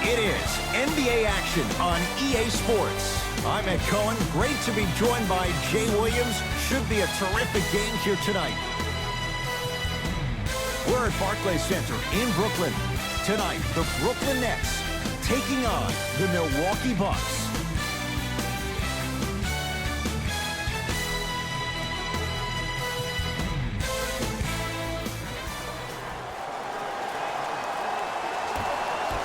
It is NBA action on EA Sports. I'm Ed Cohen. Great to be joined by Jay Williams. Should be a terrific game here tonight. We're at Barclays Center in Brooklyn. Tonight, the Brooklyn Nets taking on the Milwaukee Bucks.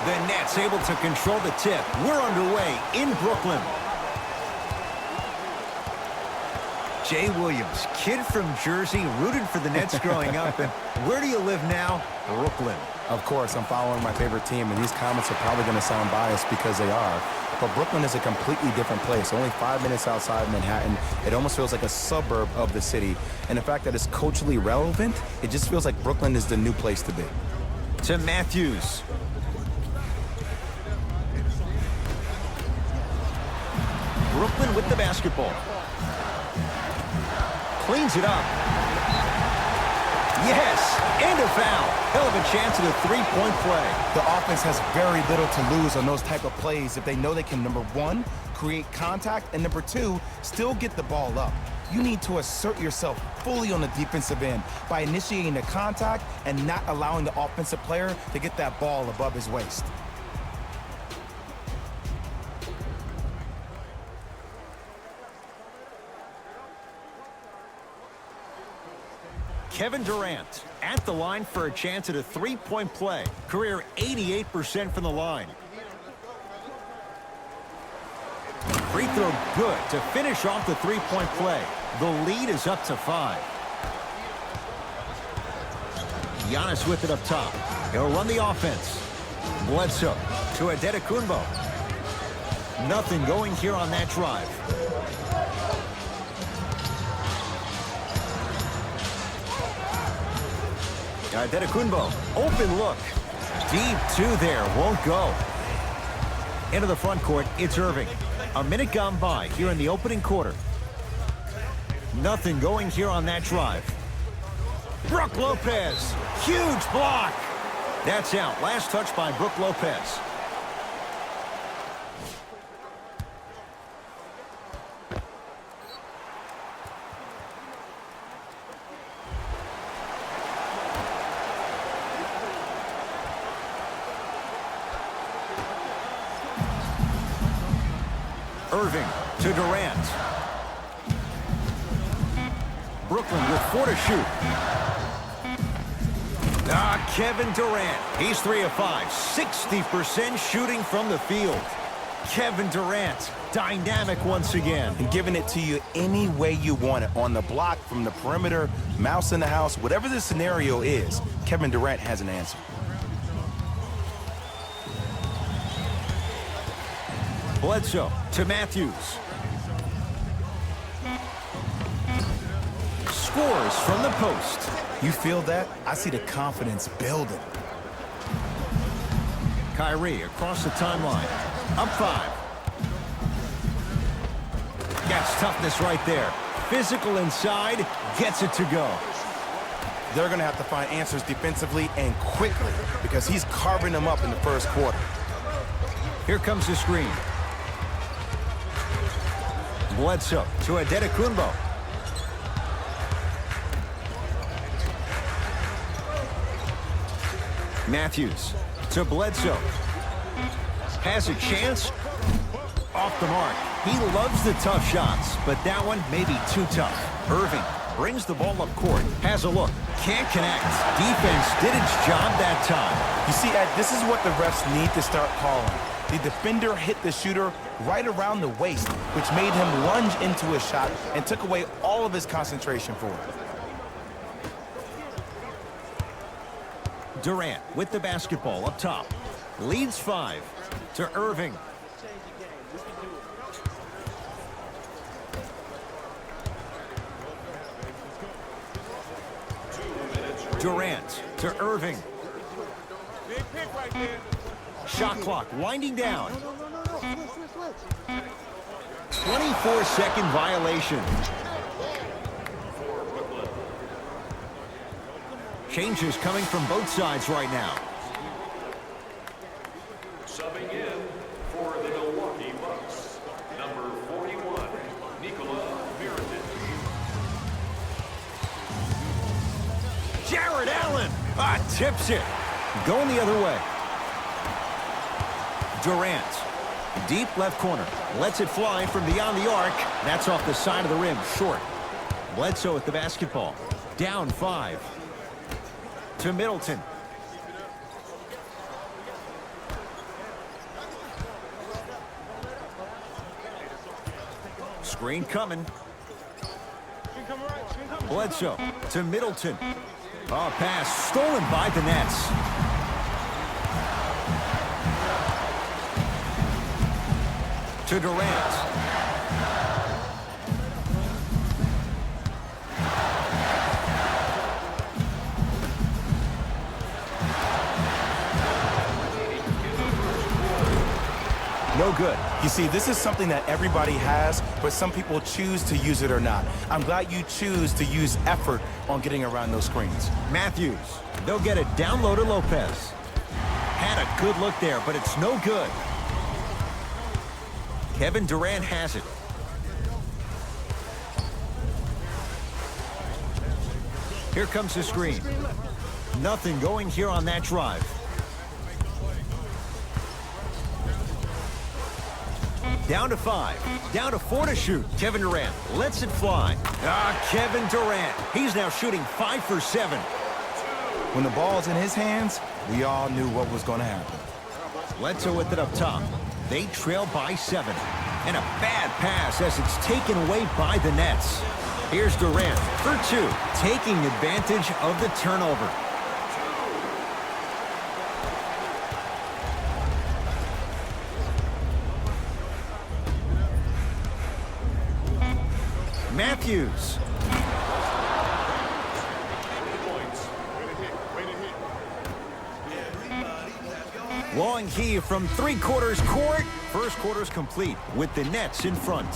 The Nets able to control the tip. We're underway in Brooklyn. Jay Williams, kid from Jersey, rooted for the Nets growing up. And where do you live now? Brooklyn. Of course, I'm following my favorite team, and these comments are probably going to sound biased because they are. But Brooklyn is a completely different place. Only 5 minutes outside Manhattan. It almost feels like a suburb of the city. And the fact that it's culturally relevant, it just feels like Brooklyn is the new place to be. To Matthews. Brooklyn with the basketball. Cleans it up. Yes, and a foul. Hell of a chance at a three-point play. The offense has very little to lose on those type of plays if they know they can, number one, create contact, and number two, still get the ball up. You need to assert yourself fully on the defensive end by initiating the contact and not allowing the offensive player to get that ball above his waist. Kevin Durant at the line for a chance at a three-point play. Career 88% from the line. Free throw good to finish off the three-point play. The lead is up to 5. Giannis with it up top. He'll run the offense. Bledsoe to Antetokounmpo. Nothing going here on that drive. Antetokounmpo, open look. Deep two there, won't go. Into the front court, it's Irving. A minute gone by here in the opening quarter. Nothing going here on that drive. Brook Lopez, huge block. That's out. Last touch by Brook Lopez. Irving to Durant. Brooklyn with 4 to shoot. Kevin Durant. He's 3 of 5. 60% shooting from the field. Kevin Durant, dynamic once again. And giving it to you any way you want it. On the block, from the perimeter, mouse in the house, whatever the scenario is, Kevin Durant has an answer. Bledsoe to Matthews. Scores from the post. You feel that? I see the confidence building. Kyrie across the timeline. Up 5. Gets toughness right there. Physical inside. Gets it to go. They're going to have to find answers defensively and quickly because he's carving them up in the first quarter. Here comes the screen. Bledsoe to Antetokounmpo. Matthews to Bledsoe. Has a chance. Off the mark. He loves the tough shots, but that one may be too tough. Irving brings the ball up court. Has a look. Can't connect. Defense did its job that time. You see, Ed, this is what the refs need to start calling. The defender hit the shooter right around the waist, which made him lunge into his shot and took away all of his concentration for it. Durant with the basketball up top. Leads 5 to Irving. Durant to Irving. Shot clock winding down. 24-second violation. Changes coming from both sides right now. Subbing in for the Milwaukee Bucks, number 41, Jared Allen tips it. Going the other way. Durant. Deep left corner. Lets it fly from beyond the arc. That's off the side of the rim. Short. Bledsoe with the basketball. Down 5. To Middleton. Screen coming. Bledsoe to Middleton. Oh, pass stolen by the Nets. To Durant. No good. You see, this is something that everybody has, but some people choose to use it or not. I'm glad you choose to use effort on getting around those screens. Matthews. They'll get it down low to Lopez. Had a good look there, but it's no good. Kevin Durant has it. Here comes the screen. Nothing going here on that drive. Down to 5. Down to 4 to shoot. Kevin Durant lets it fly. Kevin Durant. He's now shooting 5 for 7. When the ball's in his hands, we all knew what was going to happen. Bledsoe with it up top. They trail by 7. And a bad pass as it's taken away by the Nets. Here's Durant for 2. Taking advantage of the turnover. Matthews. Long heave from 3/4 court. First quarter's complete with the Nets in front.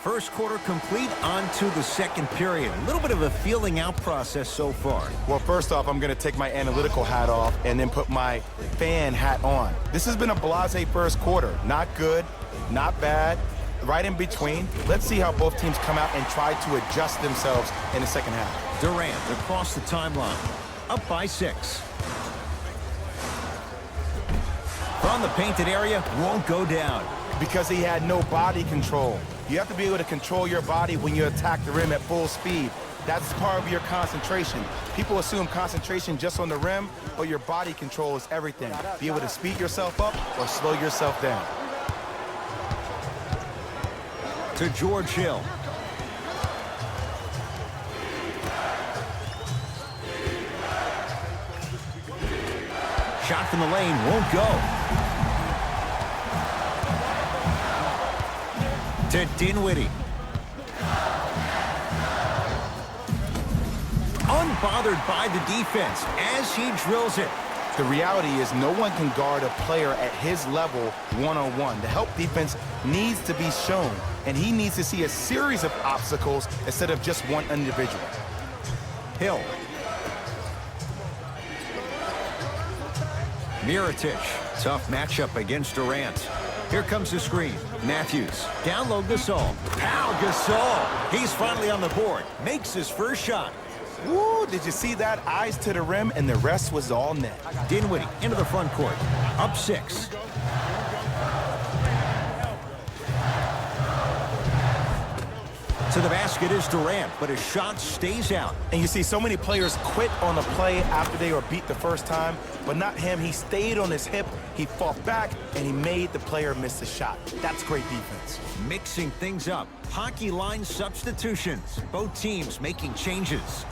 First quarter complete, on to the second period. A little bit of a feeling out process so far. Well, first off, I'm going to take my analytical hat off and then put my fan hat on. This has been a blasé first quarter. Not good, not bad, right in between. Let's see how both teams come out and try to adjust themselves in the second half. Durant across the timeline, up by 6. From the painted area, won't go down. Because he had no body control. You have to be able to control your body when you attack the rim at full speed. That's part of your concentration. People assume concentration just on the rim, but your body control is everything. Be able to speed yourself up or slow yourself down. To George Hill. Shot from the lane, won't go. To Dinwiddie. Unbothered by the defense as he drills it. The reality is no one can guard a player at his level one-on-one. The help defense needs to be shown, and he needs to see a series of obstacles instead of just one individual. Hill. Mirotic. Tough matchup against Durant. Here comes the screen. Matthews. Down low, Gasol. Pow, Gasol. He's finally on the board. Makes his first shot. Woo, did you see that? Eyes to the rim, and the rest was all net. Dinwiddie into the front court. Up 6. To the basket is Durant, but his shot stays out. And you see so many players quit on a play after they were beat the first time, but not him. He stayed on his hip, he fought back, and he made the player miss the shot. That's great defense. Mixing things up. Hockey line substitutions. Both teams making changes.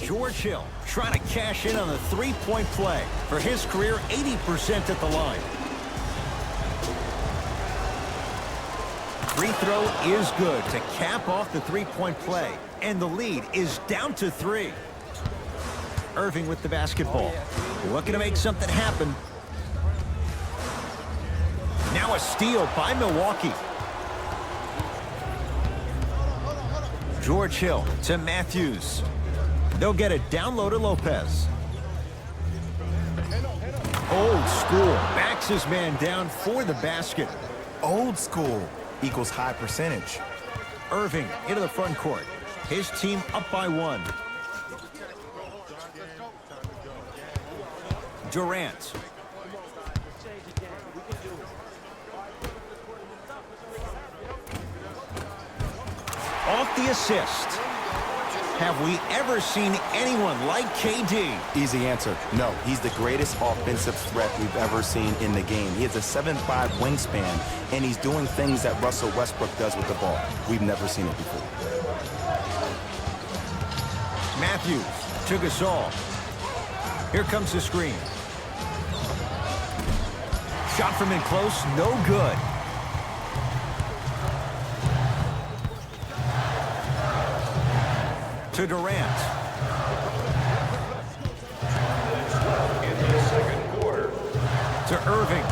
George Hill trying to cash in on the three-point play. For his career, 80% at the line. Free throw is good to cap off the three-point play. And the lead is down to 3. Irving with the basketball. Looking to make something happen. Now a steal by Milwaukee. George Hill to Matthews. They'll get it down low to Lopez. Old school backs his man down for the basket. Old school equals high percentage. Irving into the front court. His team up by 1. Durant. Off the assist. Have we ever seen anyone like KD? Easy answer. No, he's the greatest offensive threat we've ever seen in the game. He has a 7'5" wingspan, and he's doing things that Russell Westbrook does with the ball. We've never seen it before. Matthews to Gasol. Here comes the screen. Shot from in close, no good. To Durant. In the second quarter. To Irving.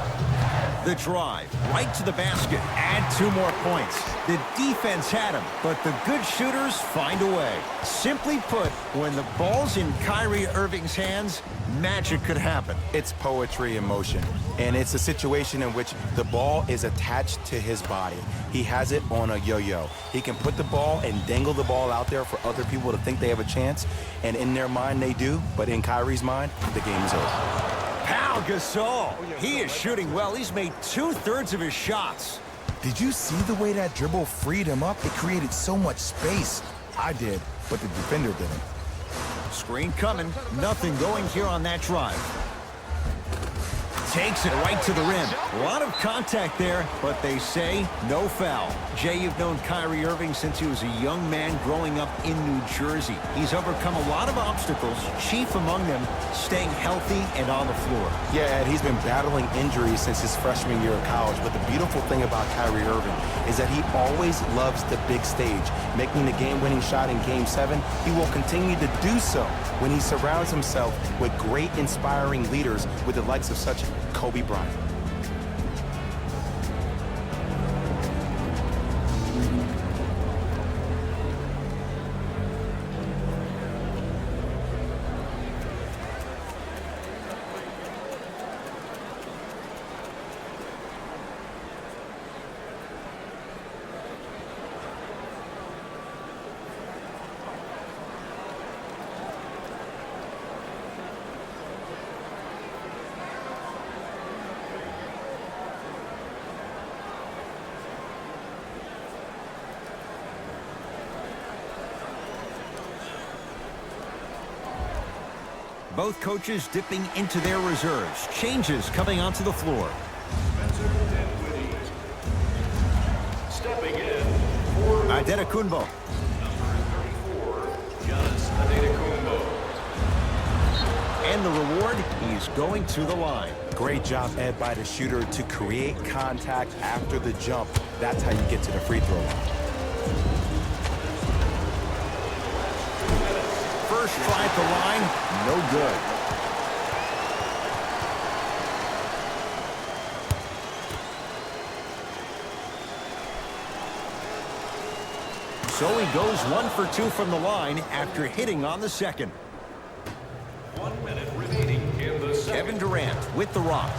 The drive, right to the basket. Add 2 more points. The defense had him, but the good shooters find a way. Simply put, when the ball's in Kyrie Irving's hands, magic could happen. It's poetry in motion, and it's a situation in which the ball is attached to his body. He has it on a yo-yo. He can put the ball and dangle the ball out there for other people to think they have a chance, and in their mind they do, but in Kyrie's mind, the game is over. Pau Gasol. He is shooting well. He's made 2/3 of his shots. Did you see the way that dribble freed him up? It created so much space. I did, but the defender didn't. Screen coming. Nothing going here on that drive. Takes it right to the rim. A lot of contact there, but they say no foul. Jay, you've known Kyrie Irving since he was a young man growing up in New Jersey. He's overcome a lot of obstacles, chief among them staying healthy and on the floor. Yeah, Ed, he's been battling injuries since his freshman year of college, but the beautiful thing about Kyrie Irving is that he always loves the big stage. Making the game-winning shot in Game 7, he will continue to do so when he surrounds himself with great, inspiring leaders with the likes of such Kobe Bryant. Both coaches dipping into their reserves. Changes coming onto the floor. Stepping in for Antetokounmpo. And the reward, he's going to the line. Great job, Ed, by the shooter to create contact after the jump. That's how you get to the free throw line. First try at the line, no good. So he goes 1 for 2 from the line after hitting on the second. 1 minute remaining in the second. Kevin Durant with the rock.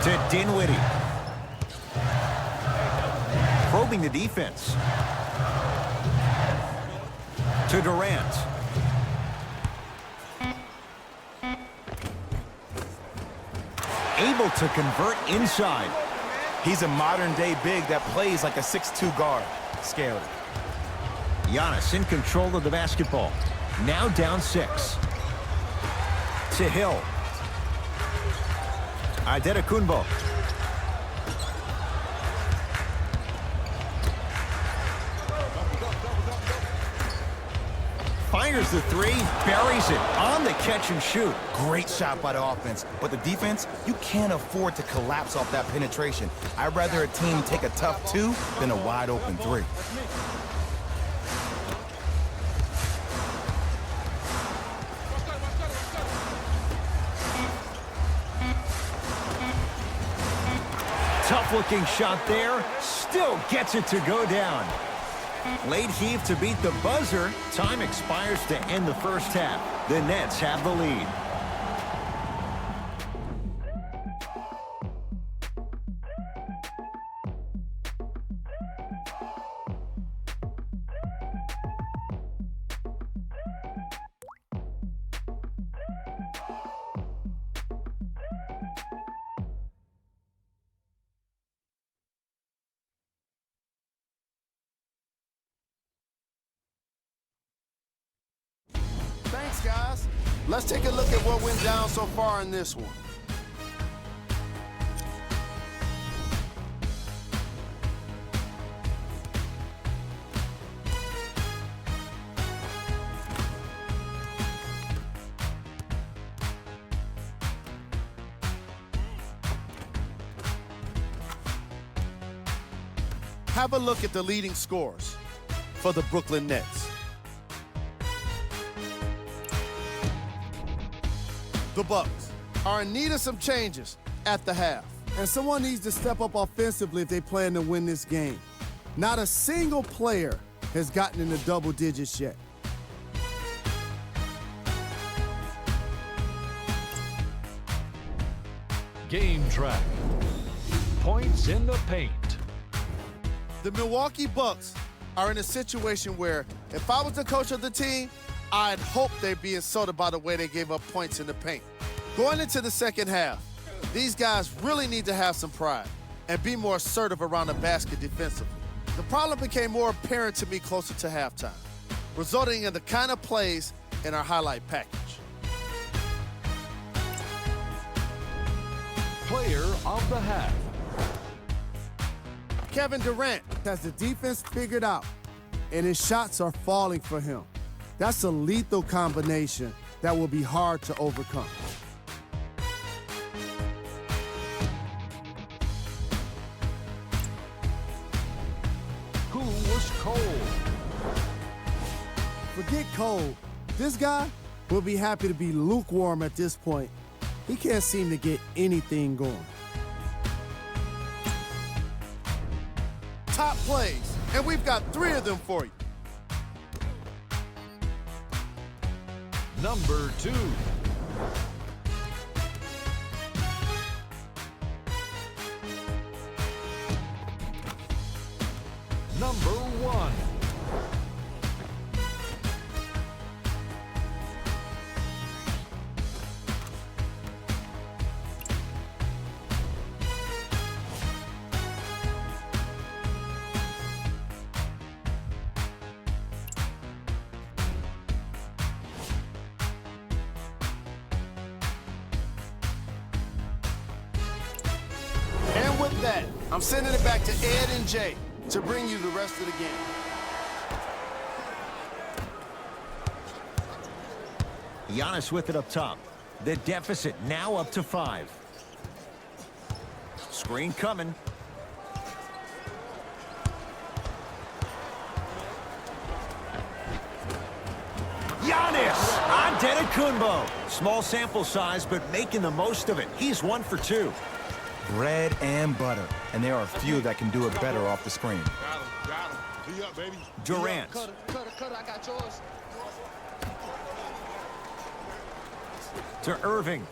To Dinwiddie. Probing the defense. To Durant. Able to convert inside. He's a modern-day big that plays like a 6'2" guard. Scary. Giannis in control of the basketball. Now down 6. To Hill. Antetokounmpo. Fires the three, buries it on the catch and shoot. Great shot by the offense, but the defense, you can't afford to collapse off that penetration. I'd rather a team take a tough 2 than a wide open 3. Tough-looking shot there, still gets it to go down. Late heave to beat the buzzer. Time expires to end the first half. The Nets have the lead. Thanks, guys. Let's take a look at what went down so far in this one. Have a look at the leading scorers for the Brooklyn Nets. The Bucks are in need of some changes at the half. And someone needs to step up offensively if they plan to win this game. Not a single player has gotten into double digits yet. Game track. Points in the paint. The Milwaukee Bucks are in a situation where if I was the coach of the team, I'd hope they'd be insulted by the way they gave up points in the paint. Going into the second half, these guys really need to have some pride and be more assertive around the basket defensively. The problem became more apparent to me closer to halftime, resulting in the kind of plays in our highlight package. Player of the half. Kevin Durant has the defense figured out, and his shots are falling for him. That's a lethal combination that will be hard to overcome. Who was cold? Forget cold. This guy will be happy to be lukewarm at this point. He can't seem to get anything going. Top plays, and we've got 3 of them for you. Number 2. Number 1. And with that, I'm sending it back to Ed and Jay to bring you the rest of the game. Giannis with it up top. The deficit now up to 5. Screen coming. Giannis! Antetokounmpo. Small sample size, but making the most of it. He's 1 for 2. Bread and butter, and there are a few that can do it better off the screen. Got him. Be up, baby. Durant. Cutter, I got yours. To Irving.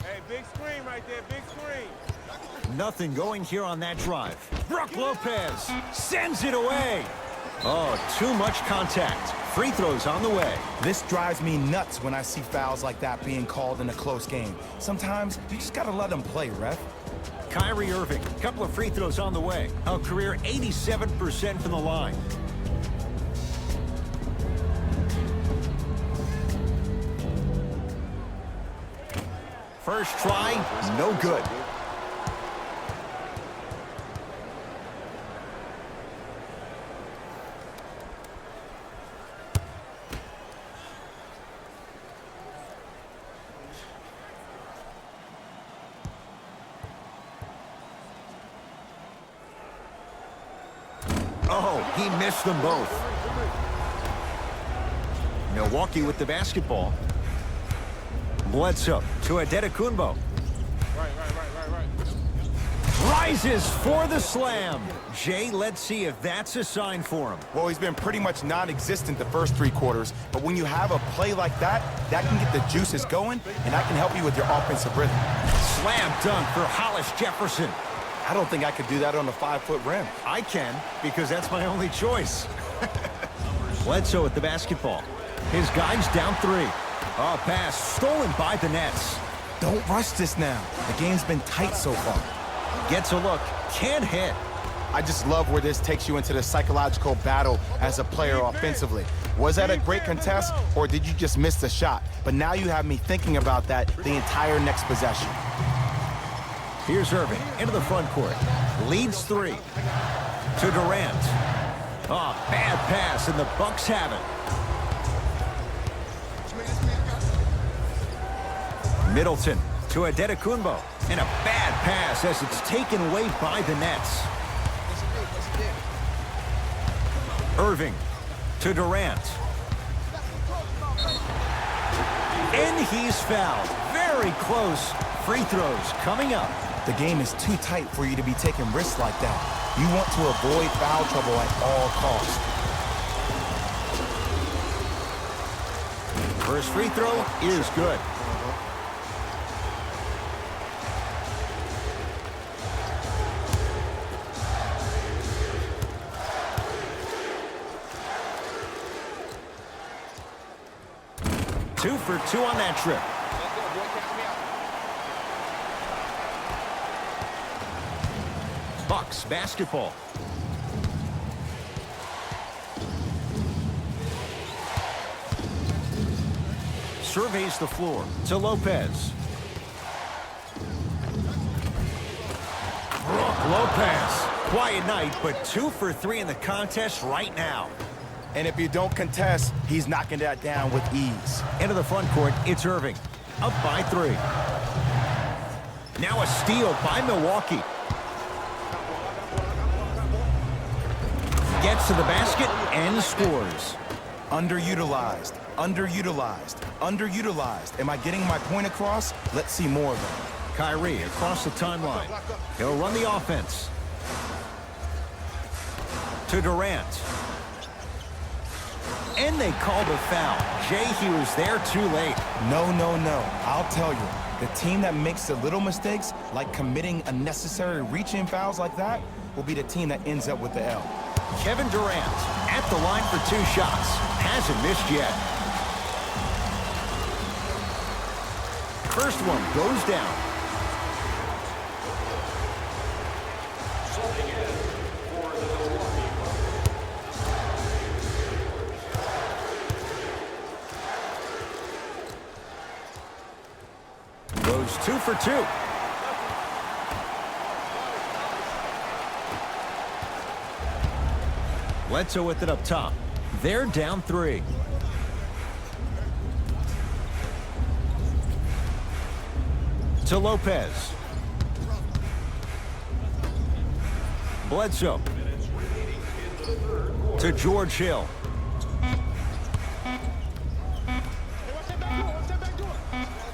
Hey, big screen right there, big screen. Nothing going here on that drive. Brook Lopez sends it away. Oh, too much contact. Free throws on the way. This drives me nuts when I see fouls like that being called in a close game. Sometimes you just gotta let them play, ref. Kyrie Irving, couple of free throws on the way. A career 87% from the line. First try, no good. Oh, he missed them both. Milwaukee with the basketball. Bledsoe to Adetokunbo. Right. Rises for the slam. Jay, let's see if that's a sign for him. Well, he's been pretty much non-existent the first 3 quarters, but when you have a play like that, that can get the juices going, and that can help you with your offensive rhythm. Slam dunk for Hollis Jefferson. I don't think I could do that on a 5-foot rim. I can, because that's my only choice. Bledsoe with the basketball. His guy's down 3. Oh, pass stolen by the Nets. Don't rush this now. The game's been tight so far. Gets a look, can't hit. I just love where this takes you into the psychological battle as a player offensively. Was that a great contest, or did you just miss the shot? But now you have me thinking about that the entire next possession. Here's Irving into the front court. Leads 3. To Durant. Oh, bad pass, and the Bucks have it. Middleton to Adetokunbo. And a bad pass as it's taken away by the Nets. Irving to Durant. And he's fouled. Very close. Free throws coming up. The game is too tight for you to be taking risks like that. You want to avoid foul trouble at all costs. First free throw is good. Two for 2 on that trip. Bucks basketball. Surveys the floor to Lopez. Brook Lopez. Quiet night, but 2 for 3 in the contest right now. And if you don't contest, he's knocking that down with ease. Into the front court, it's Irving. Up by 3. Now a steal by Milwaukee. Gets to the basket and scores. Underutilized, underutilized, underutilized. Am I getting my point across? Let's see more of it. Kyrie across the timeline. He'll run the offense. To Durant. And they called a foul. Jay, he was there too late. No, no, no. I'll tell you. The team that makes the little mistakes, like committing unnecessary reach-in fouls like that, will be the team that ends up with the L. Kevin Durant at the line for 2 shots. Hasn't missed yet. First one goes down. Subbing in for the Milwaukee Bucks. Goes 2 for 2. Bledsoe with it up top. They're down 3. To Lopez. Bledsoe. To George Hill.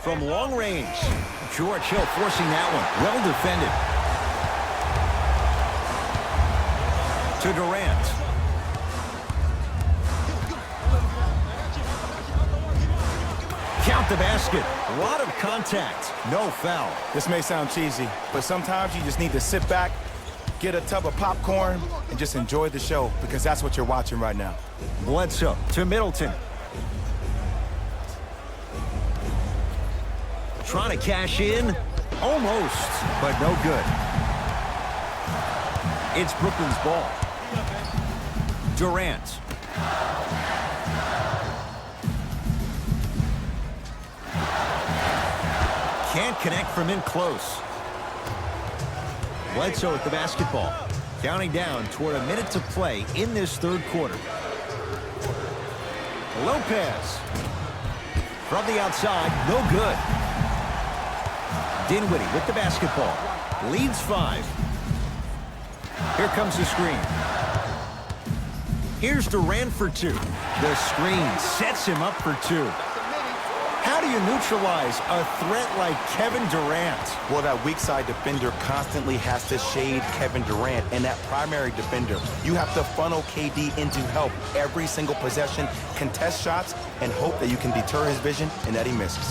From long range. George Hill forcing that one. Well defended. To Durant. Count the basket. A lot of contact. No foul. This may sound cheesy, but sometimes you just need to sit back, get a tub of popcorn, and just enjoy the show, because that's what you're watching right now. Bledsoe to Middleton. Trying to cash in. Almost, but no good. It's Brooklyn's ball. Durant. Can't connect from in close. Bledsoe with the basketball. Counting down toward a minute to play in this third quarter. Lopez. From the outside, no good. Dinwiddie with the basketball. Leads 5. Here comes the screen. Here's Durant for two. The screen sets him up for two. How do you neutralize a threat like Kevin Durant? Well, that weak side defender constantly has to shade Kevin Durant, and that primary defender, you have to funnel KD into help every single possession, contest shots, and hope that you can deter his vision and that he misses.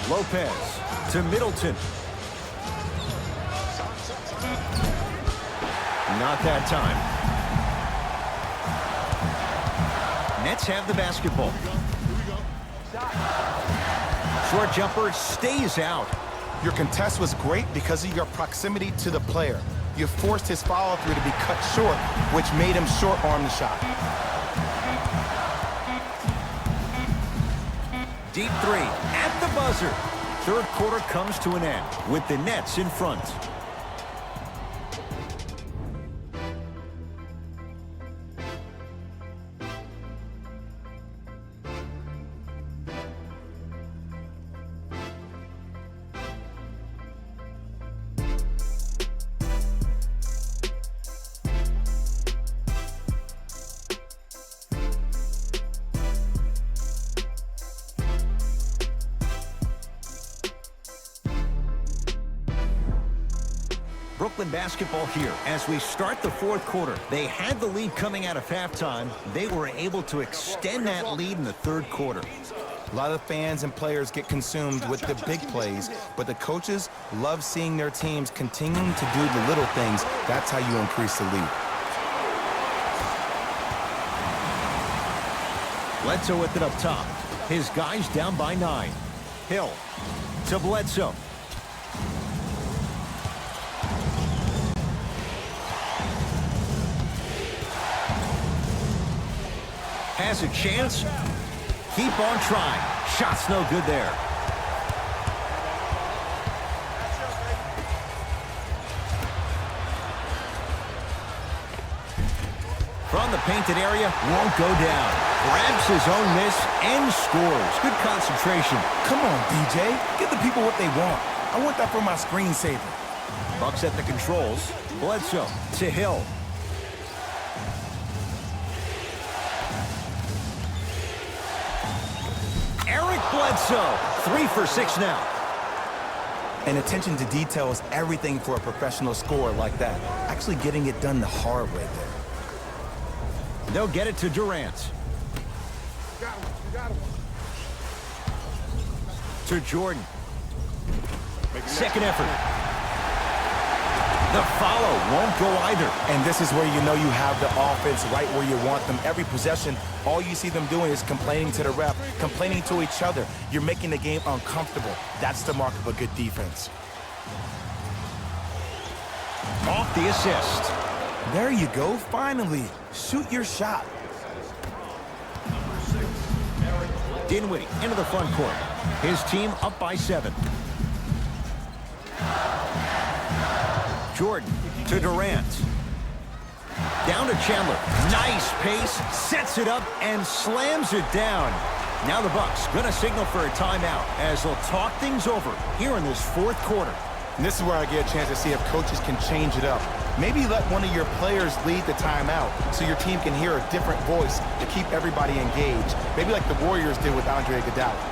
Lopez to Middleton. Not that time. Nets have the basketball. Short jumper stays out. Your contest was great because of your proximity to the player. You forced his follow-through to be cut short, which made him short-arm the shot. Deep three at the buzzer. Third quarter comes to an end with the Nets in front. Brooklyn basketball here as we start the fourth quarter. They had the lead coming out of halftime. They were able to extend that lead in the third quarter. A lot of fans and players get consumed with the big plays, but the coaches love seeing their teams continuing to do the little things. That's how you increase the lead. Bledsoe with it up top. His guys down by 9. Hill to Bledsoe. Has a chance. Keep on trying. Shot's no good there. From the painted area, won't go down. Grabs his own miss and scores. Good concentration. Come on, DJ. Give the people what they want. I want that for my screensaver. Bucks at the controls. Bledsoe to Hill. Bledsoe, 3 for 6 now. And attention to detail is everything for a professional scorer like that. Actually getting it done the hard way there. They'll get it to Durant. To Jordan. Second effort. The follow won't go either. And this is where you know you have the offense right where you want them. Every possession, all you see them doing is complaining to the ref, complaining to each other. You're making the game uncomfortable. That's the mark of a good defense. Off the assist. There you go, finally. Shoot your shot. Dinwiddie into the front court. His team up by 7. Jordan to Durant. Down to Chandler. Nice pace. Sets it up and slams it down. Now the Bucks going to signal for a timeout as they'll talk things over here in this fourth quarter. And this is where I get a chance to see if coaches can change it up. Maybe let one of your players lead the timeout so your team can hear a different voice to keep everybody engaged. Maybe like the Warriors did with Andre Iguodala.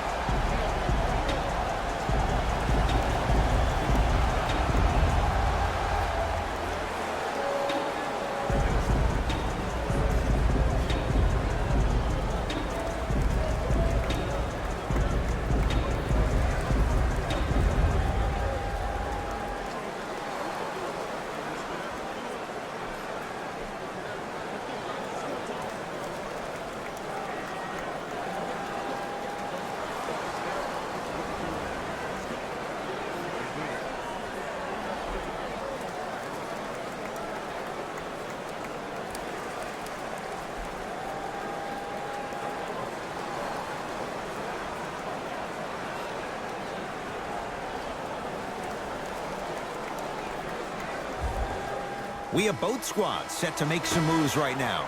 We have both squads set to make some moves right now.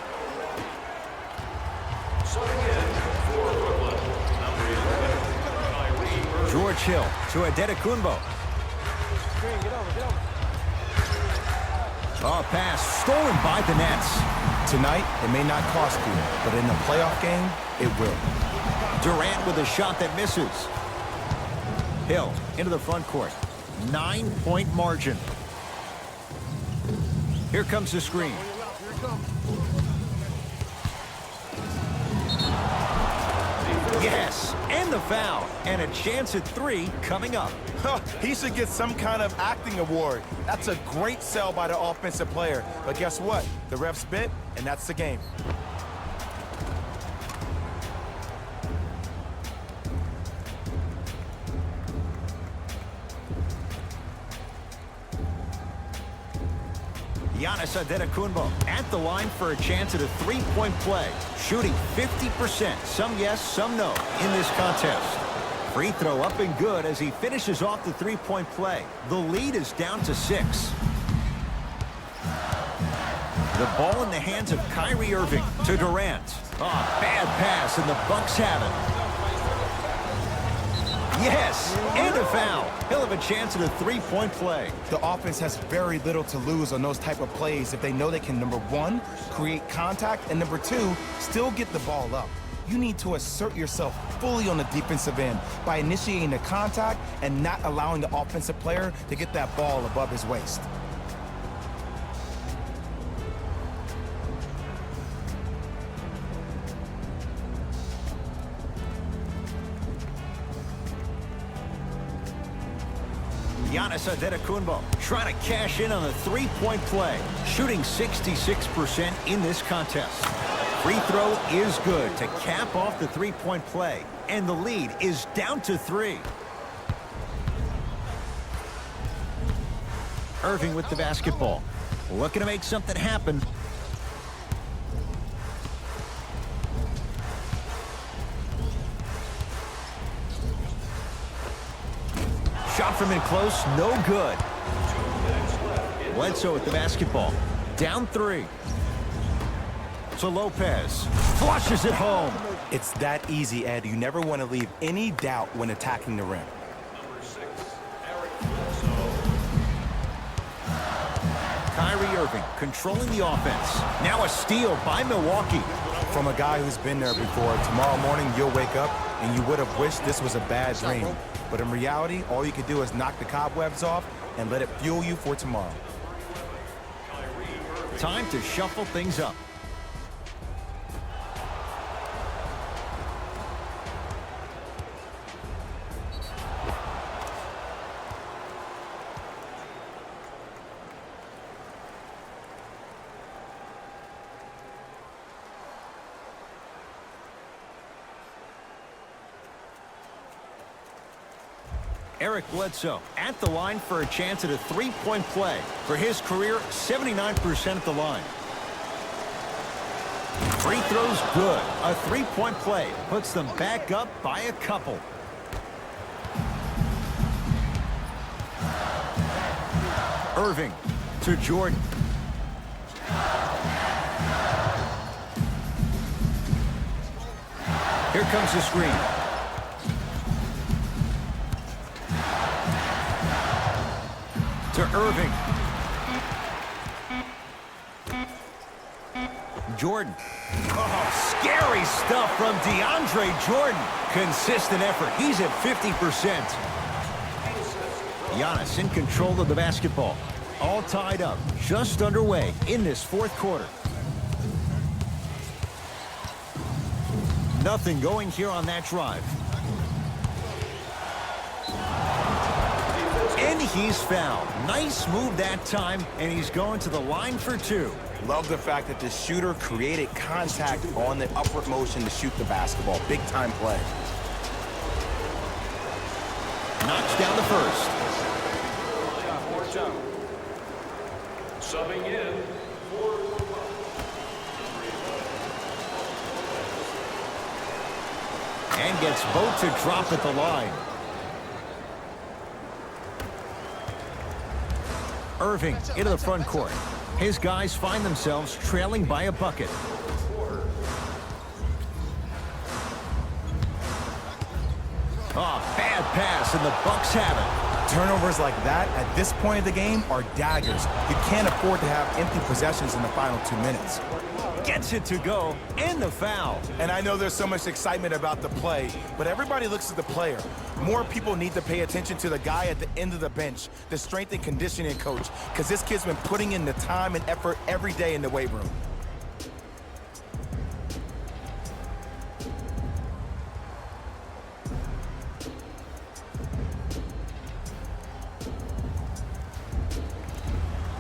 George Hill to Adetokunbo. Oh, pass stolen by the Nets. Tonight, it may not cost you, but in a playoff game, it will. Durant with a shot that misses. Hill into the front court. 9-point margin. Here comes the screen. Yes, and the foul. And a chance at 3 coming up. He should get some kind of acting award. That's a great sell by the offensive player. But guess what? The refs bit, and that's the game. Giannis Antetokounmpo at the line for a chance at a 3-point play. Shooting 50%. Some yes, some no in this contest. Free throw up and good as he finishes off the 3-point play. The lead is down to 6. The ball in the hands of Kyrie Irving to Durant. Oh, bad pass, and the Bucks have it. Yes, and a foul. He'll have a chance at a 3-point play. The offense has very little to lose on those type of plays if they know they can, number 1, create contact, and number 2, still get the ball up. You need to assert yourself fully on the defensive end by initiating the contact and not allowing the offensive player to get that ball above his waist. Giannis Antetokounmpo trying to cash in on a 3-point play, shooting 66% in this contest. Free throw is good to cap off the 3-point play, and the lead is down to 3. Irving with the basketball, looking to make something happen. Shot from in close, no good. Bledsoe with the basketball. Down 3. To Lopez. Flushes it home. It's that easy, Ed. You never want to leave any doubt when attacking the rim. Kyrie Irving controlling the offense. Now a steal by Milwaukee. From a guy who's been there before, tomorrow morning you'll wake up and you would have wished this was a bad dream. But in reality, all you can do is knock the cobwebs off and let it fuel you for tomorrow. Time to shuffle things up. Eric Bledsoe at the line for a chance at a 3-point play. For his career, 79% at the line. Free throws good. A 3-point play puts them back up by a couple. Irving to Jordan. Here comes the screen. To Irving. Jordan. Oh, scary stuff from DeAndre Jordan. Consistent effort. He's at 50%. Giannis in control of the basketball. All tied up. Just underway in this 4th quarter. Nothing going here on that drive. And he's fouled. Nice move that time, and he's going to the line for 2. Love the fact that the shooter created contact on the upward motion to shoot the basketball. Big time play. Knocks down the first. Subbing in for the Bucks. And gets both to drop at the line. Irving into the front court. His guys find themselves trailing by a bucket. Oh, bad pass, and the Bucks have it. Turnovers like that at this point of the game are daggers. You can't afford to have empty possessions in the final 2 minutes. Gets it to go, and the foul. And I know there's so much excitement about the play, but everybody looks at the player. More people need to pay attention to the guy at the end of the bench, the strength and conditioning coach, because this kid's been putting in the time and effort every day in the weight room.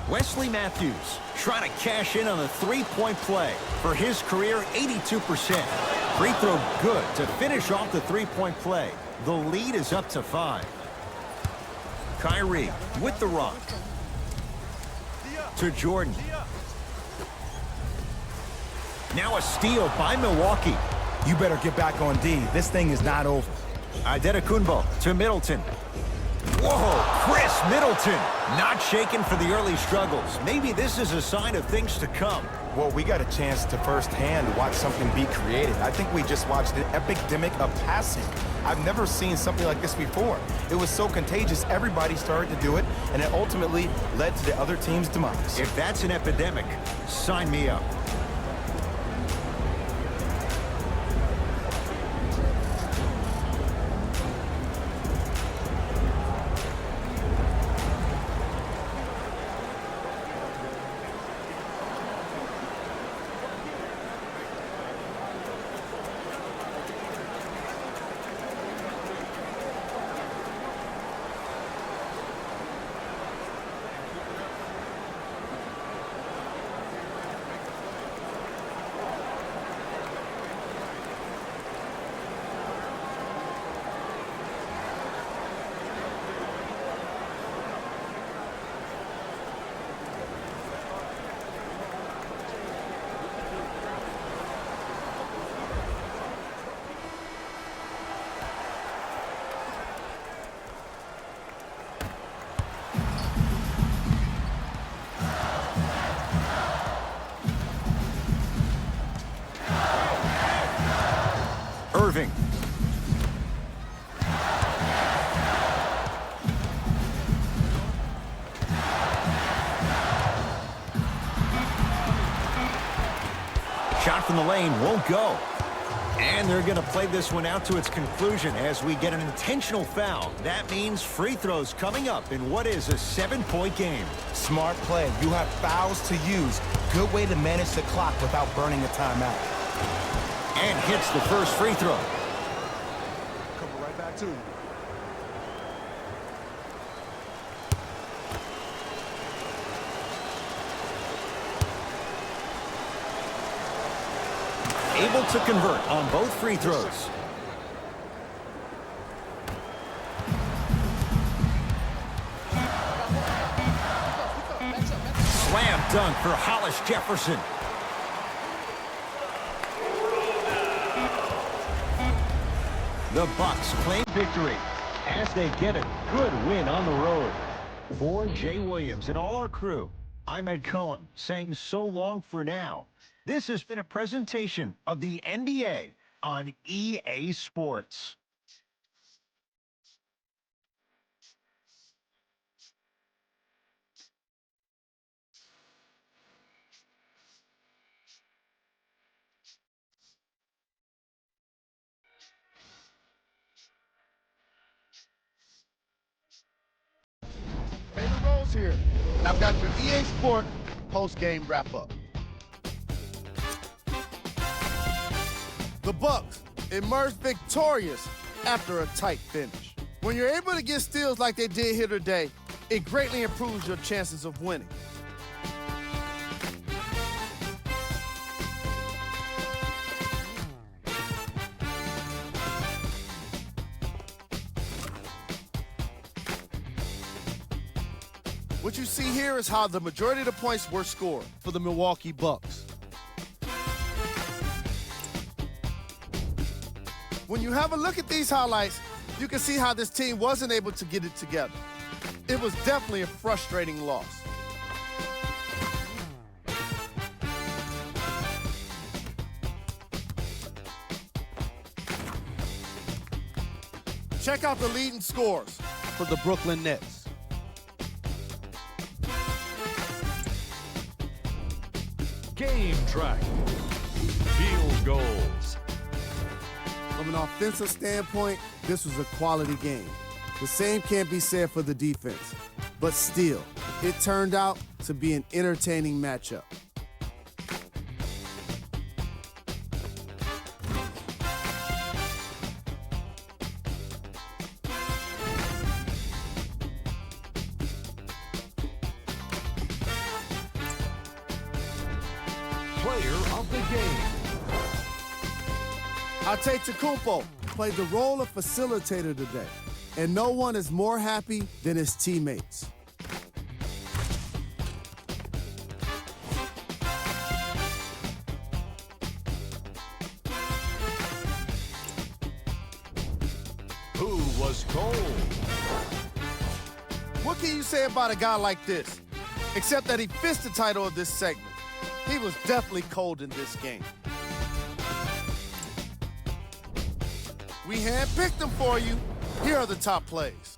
Wesley Matthews trying to cash in on a three-point play. For his career, 82%. Free throw good to finish off the three-point play. The lead is up to 5. Kyrie with the rock. To Jordan. Now a steal by Milwaukee. You better get back on D. This thing is not over. Antetokounmpo to Middleton. Whoa, Chris Middleton not shaken for the early struggles. Maybe this is a sign of things to come. Well, we got a chance to firsthand watch something be created. I think we just watched an epidemic of passing. I've never seen something like this before. It was so contagious, everybody started to do it, and it ultimately led to the other team's demise. If that's an epidemic, sign me up. Irving. Shot from the lane won't go. And they're going to play this one out to its conclusion as we get an intentional foul. That means free throws coming up in what is a 7-point game. Smart play. You have fouls to use. Good way to manage the clock without burning a timeout. And hits the first free throw. Coming right back to you. Able to convert on both free throws. Slam dunk for Hollis Jefferson. The Bucks claim victory as they get a good win on the road. For Jay Williams and all our crew, I'm Ed Cohen saying so long for now. This has been a presentation of the NBA on EA Sports. Favorite roles here. And I've got your EA Sport post-game wrap-up. The Bucks emerged victorious after a tight finish. When you're able to get steals like they did here today, it greatly improves your chances of winning. What you see here is how the majority of the points were scored for the Milwaukee Bucks. When you have a look at these highlights, you can see how this team wasn't able to get it together. It was definitely a frustrating loss. Check out the leading scorers. for the Brooklyn Nets. Game track. Field goals. From an offensive standpoint, this was a quality game. The same can't be said for the defense. But still, it turned out to be an entertaining matchup. Player of the game. Antetokounmpo played the role of facilitator today, and no one is more happy than his teammates. Who was cold? What can you say about a guy like this? Except that he fits the title of this segment. He was definitely cold in this game. We handpicked them for you. Here are the top plays.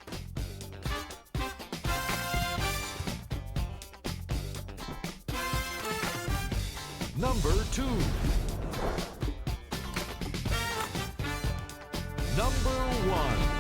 Number 2. Number 1.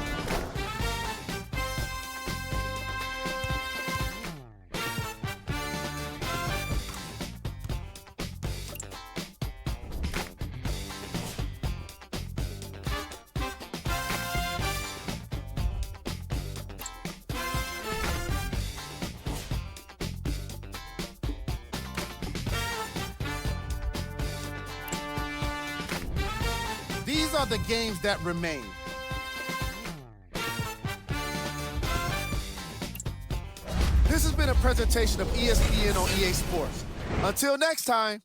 These are the games that remain. This has been a presentation of ESPN on EA Sports. Until next time,